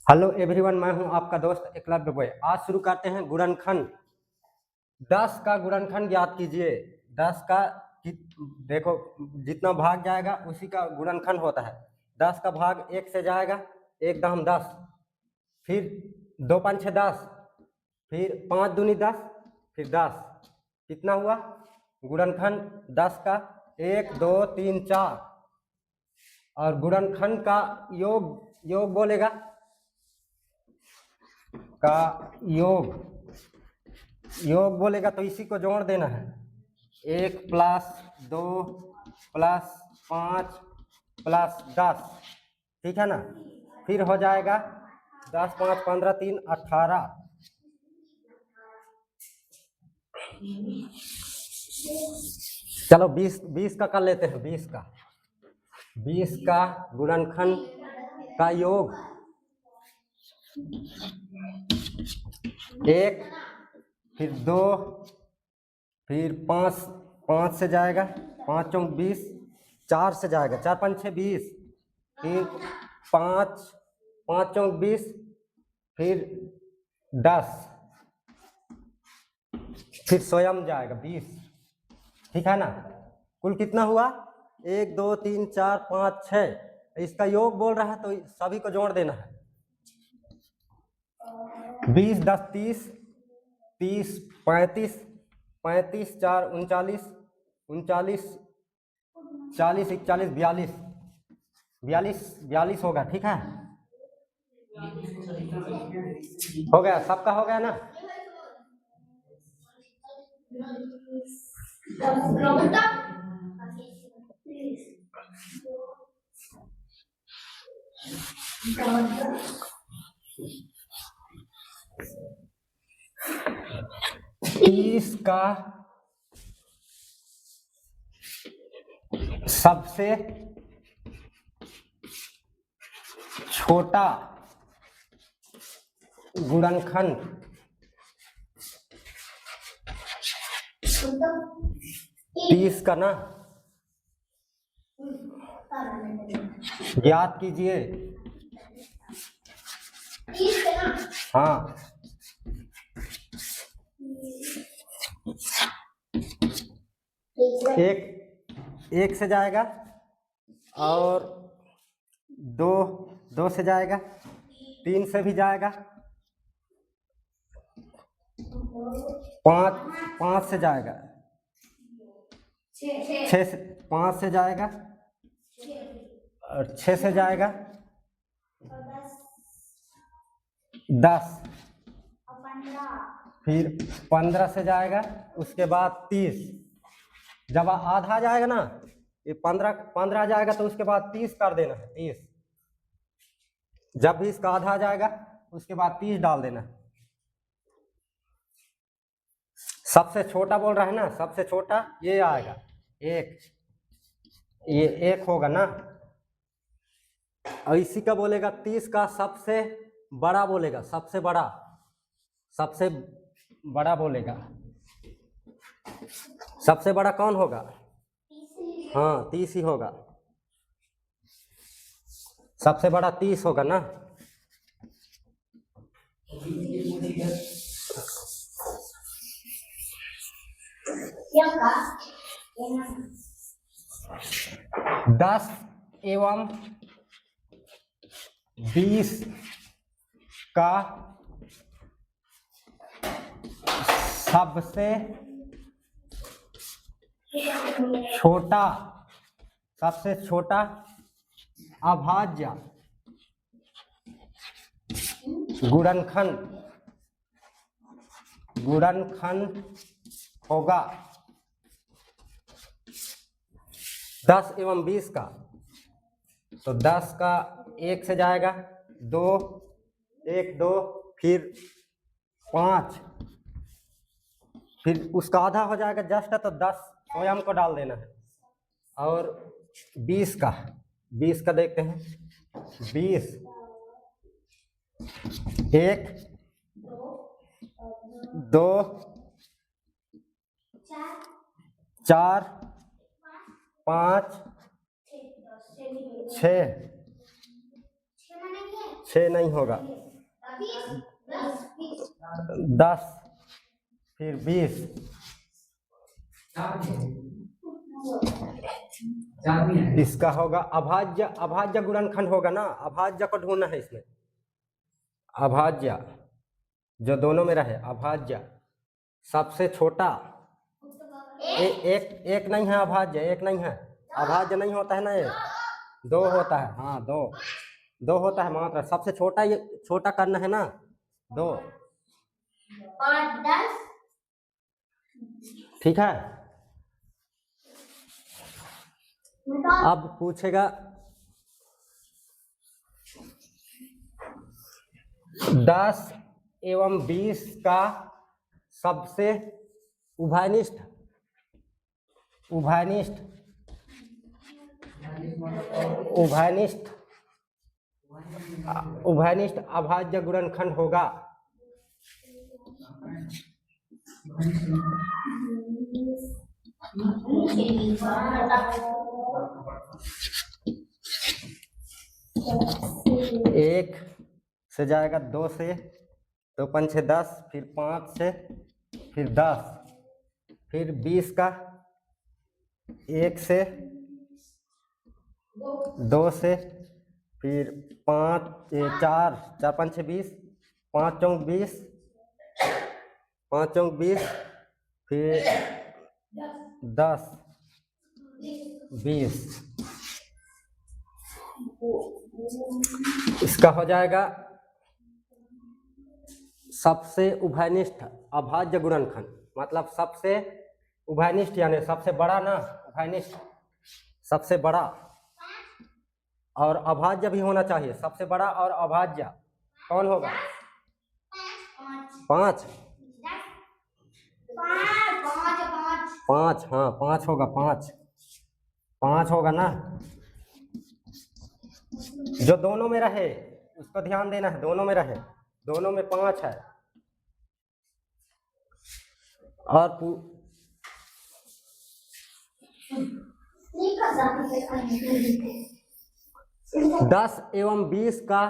Hello everyone, मैं हूं आपका दोस्त एकलव्य बॉय। आज शुरू करते हैं गुणनखंड। 10 का गुणनखंड ज्ञात कीजिए। 10 का देखो, जितना भाग जाएगा उसी का गुणनखंड होता है। 10 का भाग 1 से जाएगा, 1 दहम 10, फिर 2 5 6 10, फिर 5 दूनी 10, फिर 10। कितना हुआ गुणनखंड 10 का? 1 2 3 4। और गुणनखंड का योग बोलेगा का योग बोलेगा तो इसी को जोड़ देना है। 1 प्लस 2 प्लस 5 प्लस 10, ठीक है ना। फिर हो जाएगा 10 5 15 3 18। चलो 20 का कर लेते हैं। 20 का गुणनखंड का योग 1, फिर 2, फिर 5 से जाएगा, 5 चौक 20, 4 से जाएगा, 4 5 6 20, फिर 5 चौक 20, फिर 10, फिर स्वयं जाएगा 20, ठीक है ना। कुल कितना हुआ? 1 2 3 4 5 6। इसका योग बोल रहा है तो सभी को जोड़ देना है। 20 10 30, 30 35, 35 4 39, 39 40 41 42 होगा, ठीक है। हो गया, सबका हो गया ना। तीस का सबसे छोटा गुणनखंड 30 का ना ज्ञात कीजिए। हाँ, एक से जाएगा और 2 से जाएगा, 3 से भी जाएगा, 5 से जाएगा, 5 से जाएगा और 6 से जाएगा, 10, फिर 15 से जाएगा, उसके बाद 30। जब आधा जाएगा ना, ये 15 जाएगा तो उसके बाद 30 कर देना है। 30 जब भी इसका आधा जाएगा उसके बाद 30 डाल देना है। सबसे छोटा बोल रहा है ना, सबसे छोटा ये आएगा 1, ये 1 होगा ना। और इसी का बोलेगा 30 का सबसे बड़ा बोलेगा, सबसे बड़ा बोलेगा। सबसे बड़ा कौन होगा? हाँ, 30 ही होगा। सबसे बड़ा 30 होगा ना। दस एवं 20 का सबसे छोटा अभाज्य गुणनखंड होगा 10 एवं 20 का। तो 10 का 1 से जाएगा, 2 1 2, फिर 5, फिर उसका आधा हो जाएगा जस्ट, तो 10 स्वयं को डाल देना है। और 20 का देखते हैं। 20 1 2 4 5 6 6 नहीं होगा, 10 फिर 20, इसका होगा अभाज्य। अभाज्य गुणनखंड होगा ना, अभाज्य को ढूंढना है इसमें। अभाज्य जो दोनों में रहे, अभाज्य सबसे छोटा एक नहीं है, अभाज्य एक नहीं है, अभाज्य नहीं होता है ना, एक 2 होता है। हाँ 2 होता है मात्र, सबसे छोटा ये छोटा करना है ना 2, 5, 10। ठीक है। अब पूछेगा 10 एवं 20 का सबसे उभयनिष्ठ अभाज्य गुणनखंड होगा। एक से जाएगा 2 से, 2 5 6 10, फिर 5 से, फिर 10, फिर 20 का 1 से, 2 से, फिर 5 4 4 5 6 20, 5 चौक 20, 5 चौक 20, फिर 10 20, इसका हो जाएगा सबसे उभयनिष्ठ अभाज्य गुणनखंड, मतलब सबसे उभयनिष्ठ यानी सबसे बड़ा ना, उभयनिष्ठ सबसे बड़ा, और अभाज्य भी होना चाहिए, सबसे बड़ा और अभाज्य कौन होगा? 5 हाँ 5 होगा, 5 होगा ना, जो दोनों में रहे उसको ध्यान देना है, दोनों में रहे, दोनों में 5 है। और 10 एवं 20 का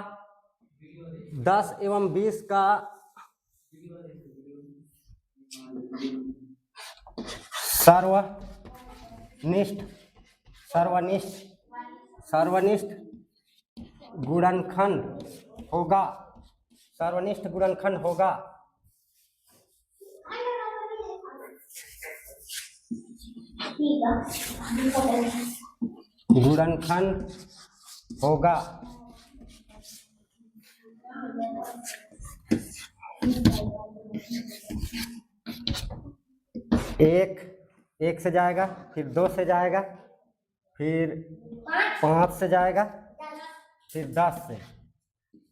सर्वनिष्ठ गुणनखंड होगा, एक से जाएगा, फिर 2 से जाएगा, फिर 5 से जाएगा, फिर 10 से,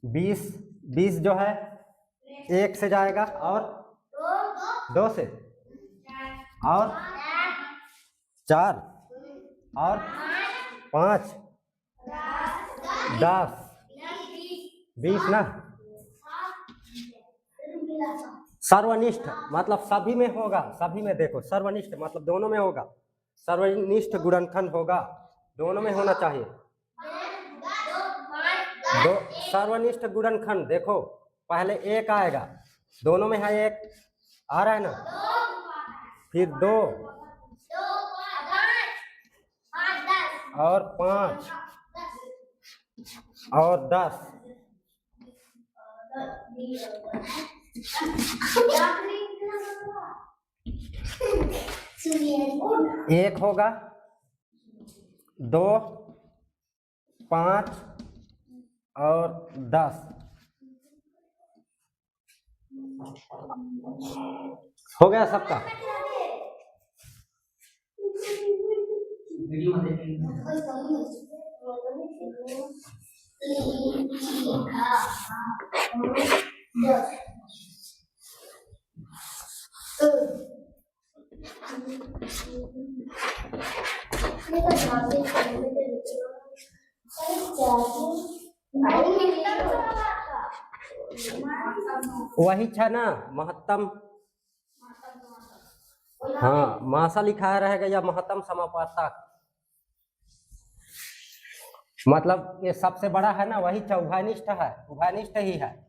20 जो है 1 से जाएगा, और 2 से, और 4, और 5, 10 20 ना। सर्वनिष्ठ मतलब सभी में होगा, सभी में देखो, सर्वनिष्ठ मतलब दोनों में होगा, सर्वनिष्ठ गुणनखंड होगा, दोनों में होना चाहिए। दो सर्वनिष्ठ गुणनखंड देखो, पहले 1 आएगा, दोनों में है 1 आ रहा है ना, फिर 2 और 5 और 10, एक होगा, 2 5 और 10 हो गया सबका। वही था ना महत्तम, हाँ मासा लिखा रहेगा या महत्तम समापवर्तक। मतलब ये सबसे बड़ा है ना, वही उभयनिष्ठ है, उभयनिष्ठ ही है।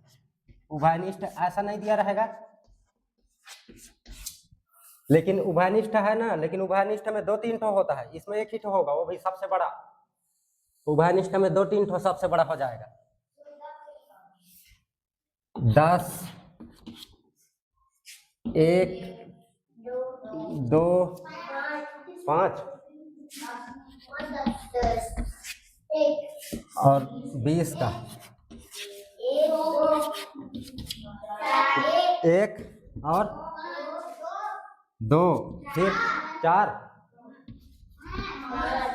उभयनिष्ठ ऐसा नहीं दिया रहेगा, लेकिन उभयनिष्ठ है ना, लेकिन उभयनिष्ठ में 2-3 ठो होता है, इसमें एक ही ठो होगा, वो भी सबसे बड़ा। उभयनिष्ठ में 2-3 ठो सबसे बड़ा हो जाएगा। 10, 1, 2, 5 और 20 का 1 और 2, फिर 4,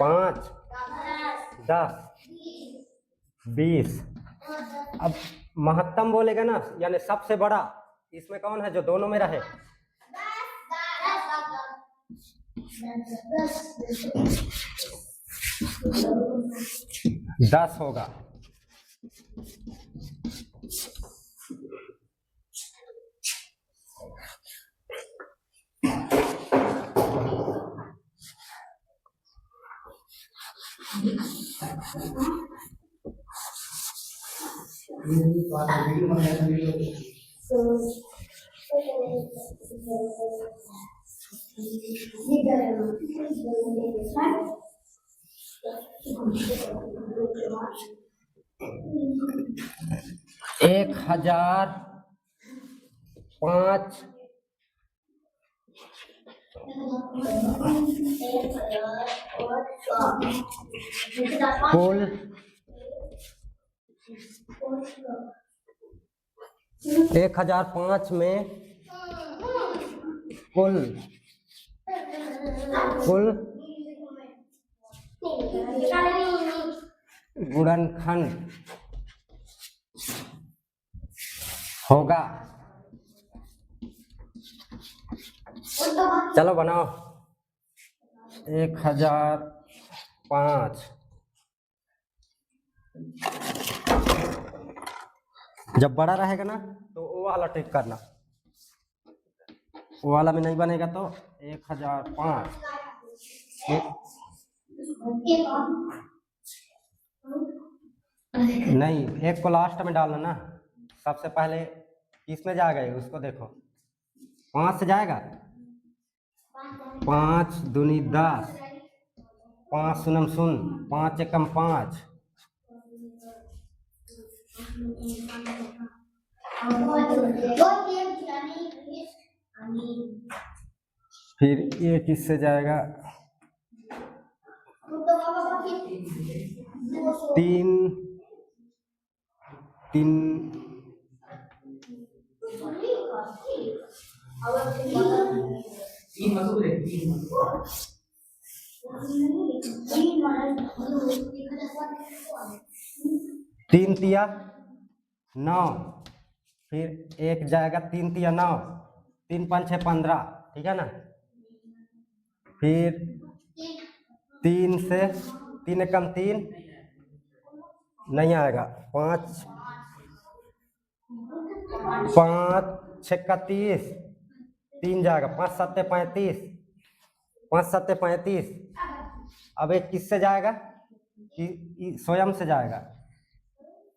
5, 10, 20। अब महत्तम बोलेगा ना, यानी सबसे बड़ा, इसमें कौन है जो दोनों में रहे? 10 होगा। एक 1005 कुल 1005 में कुल गुणनखंड होगा। चलो बनाओ। 1005 जब बड़ा रहेगा ना तो वो वाला ट्रिक करना, वो वाला में नहीं बनेगा तो 1005 नहीं, एक को लास्ट में डालना ना। सबसे पहले किस में जाएगा ये, उसको देखो। 5 से जाएगा, 5 दूनी 10, 5 शून्य शून्य, 5 एकम 5, फिर ये किससे जाएगा, 3 3 तिया 9, फिर एक जाएगा 3 तिया 9, 3 5 6 15, ठीक है ना। फिर 3 से 3 एकम 3 नहीं आएगा, 5 6 30, 3 जाएगा, 5 7 35, 5 7 35। अब एक किससे जाएगा, स्वयं से जाएगा,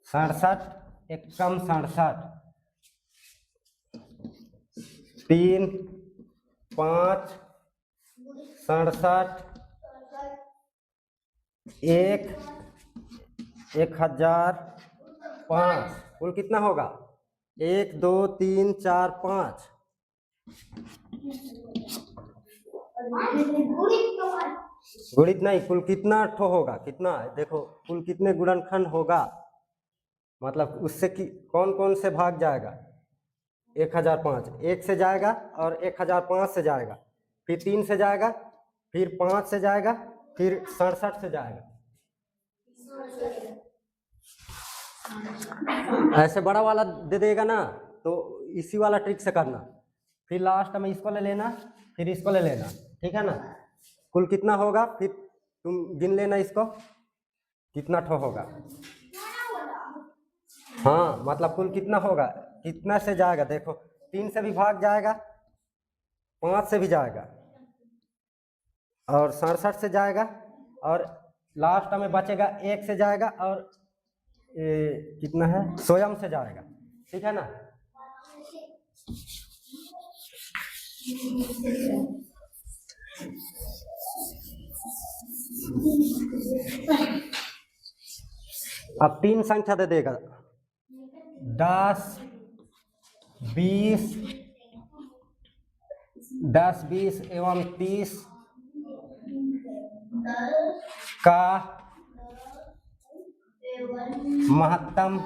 67 एकम 67, 3 5 67 1 1005 कुल कितना होगा, 1 2 3 4 5। गुणित नहीं, कुल कितना ठो होगा, कितना देखो, कुल कितने गुणनखंड होगा, मतलब उससे कि कौन कौन से भाग जाएगा। 1005 1 से जाएगा और 1005 से जाएगा, फिर 3 से जाएगा, फिर 5 से जाएगा, फिर 67 से जाएगा। ऐसे बड़ा वाला दे देगा ना तो इसी वाला ट्रिक से करना, फिर लास्ट में इसको ले लेना, फिर इसको ले लेना, ठीक है ना। कुल कितना होगा फिर तुम गिन लेना, इसको कितना ठो होगा। हाँ मतलब कुल कितना होगा, कितना से जाएगा, देखो 3 से भी भाग जाएगा, 5 से भी जाएगा, और 67 से जाएगा, और लास्ट में बचेगा 1 से जाएगा और कितना है स्वयं से जाएगा, ठीक है ना। अब 3 संख्या दे देगा 10 20 10 20 एवं 30 का महत्तम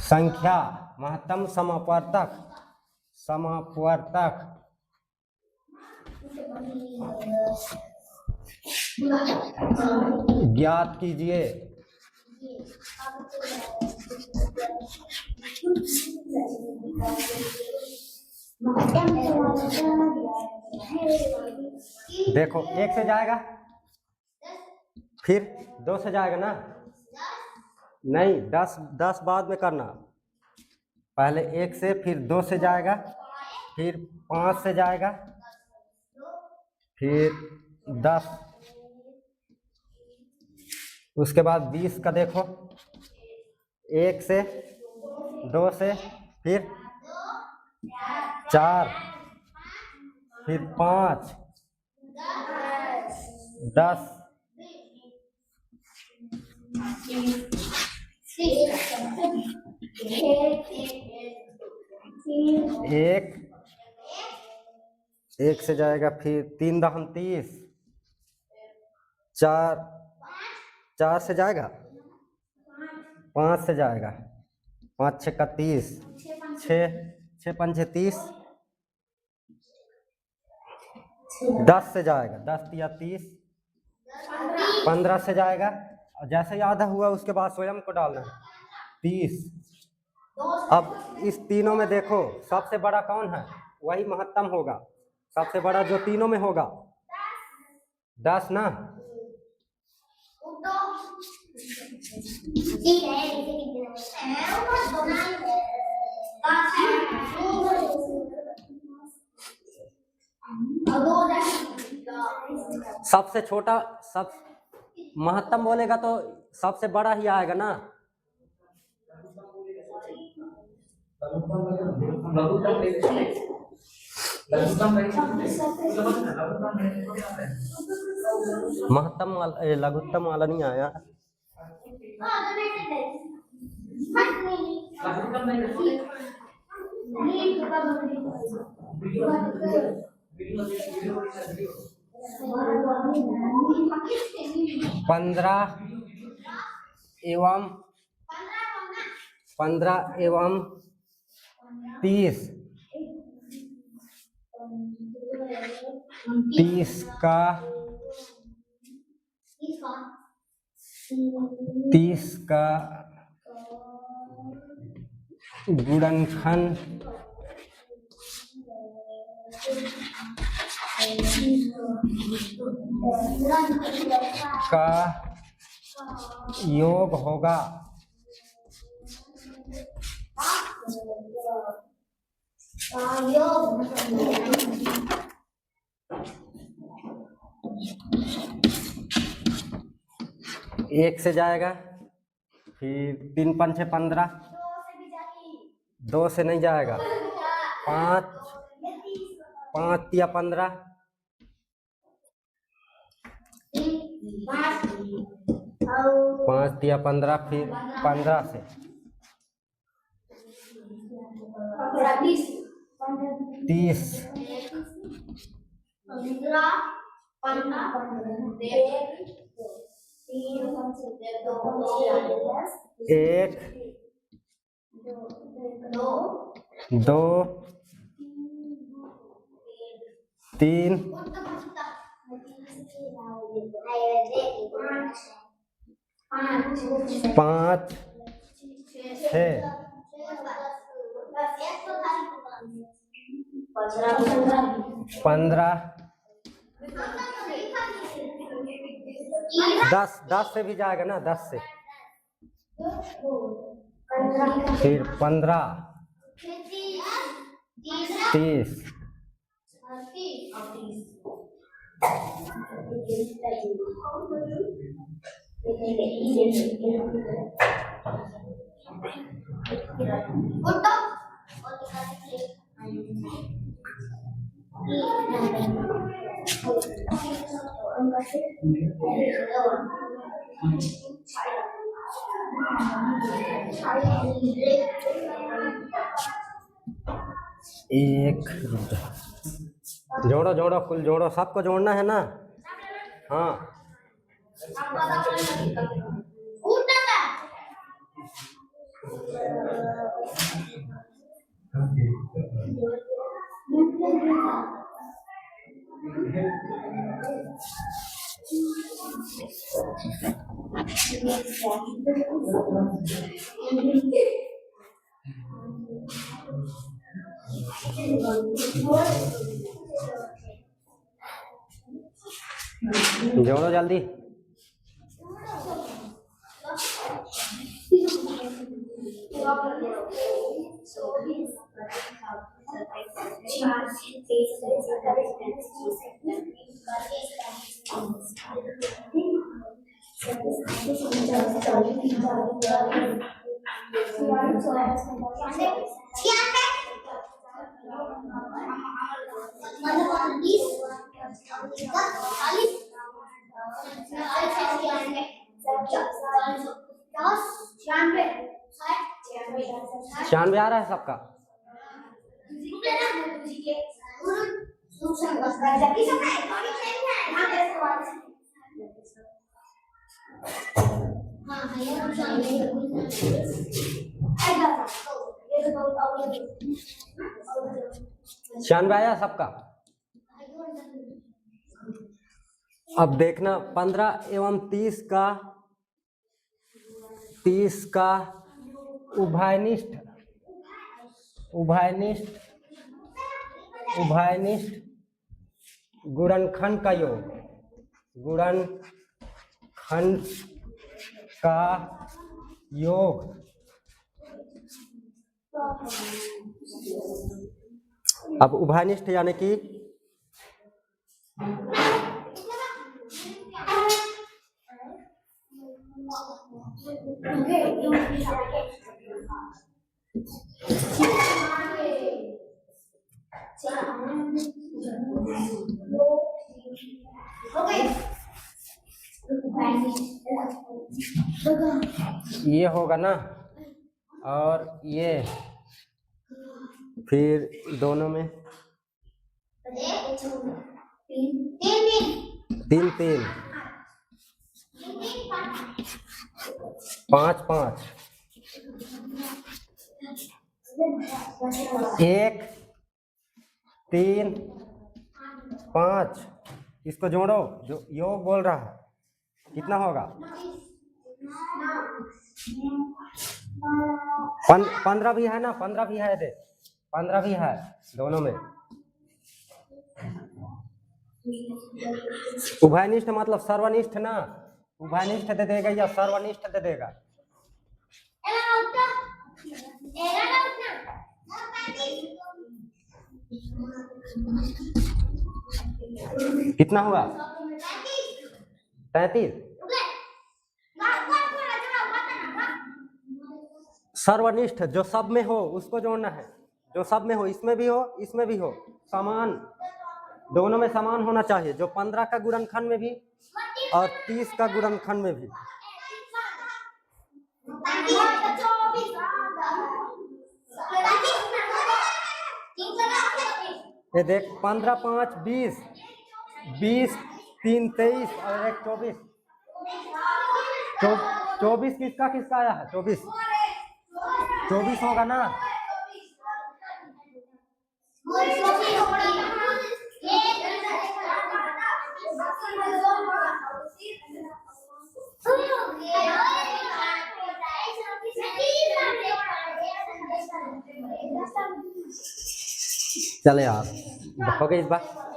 संख्या, महत्तम समापवर्तक ज्ञात कीजिए। देखो 1 से जाएगा, फिर 2 से जाएगा ना, नहीं 10 बाद में करना, पहले 1 से फिर 2 से जाएगा, फिर 5 से जाएगा, फिर 10, उसके बाद 20 का देखो 1 से 2 से फिर 4 फिर 5 10 1 से जाएगा, फिर 3 दहम 30, 4 से जाएगा, 5 से जाएगा, 5 6 30, 6 5 30, 10 से जाएगा, 10 तिया 30, 15 से जाएगा, जैसे ही आधा हुआ उसके बाद स्वयं को डालना है 30। अब इस तीनों में देखो सबसे बड़ा कौन है, वही महत्तम होगा, सबसे बड़ा जो तीनों में होगा 10 ना। सबसे छोटा सब महत्तम बोलेगा तो सबसे बड़ा ही आएगा ना। महत्तम लघुत्तम वाला नहीं आया। पंद्रह एवं 30 का गुणनखंड का योग होगा। एक से जाएगा, फिर 3 5 6 15, 2 से नहीं जाएगा, 5 तिया 15, 5 तिया 15, फिर 15 से 30, 1 2 3 5 6 15 10 से भी जाएगा ना, 10 से फिर 15 30 एक जोड़ो जोड़ो, कुल जोड़ो, सबको जोड़ना है ना। हाँ जोड़ो जल्दी। छियानवे आ रहा है सबका। छियानवे आया सबका। अब देखना 15 एवं 30 का उभयनिष्ठ गुणनखंड का योग, गुणनखंड का योग अब उभयनिष्ठ यानी कि ये होगा ना, और ये फिर दोनों में 3 3 5 5 1 3 5। इसको जोड़ो, जो योग बोल रहा है कितना होगा। 15 भी है ना, 15 भी है, दे 15 भी है दोनों में। उभयनिष्ठ मतलब सर्वनिष्ठ ना, उभयनिष्ठ दे देगा या सर्वनिष्ठ दे देगा। कितना हुआ 33। सर्वनिष्ठ जो सब में हो उसको जोड़ना है, जो सब में हो, इसमें भी हो इसमें भी हो, समान, दोनों में समान होना चाहिए। जो 15 का गुणनखंड में भी और 30 का गुणनखंड में भी। ये देख 15 5 20, 20 3 23 और 1 24। 24 किसका किसका आया है। 24 होगा ना। चले यार, हो गई इस बार।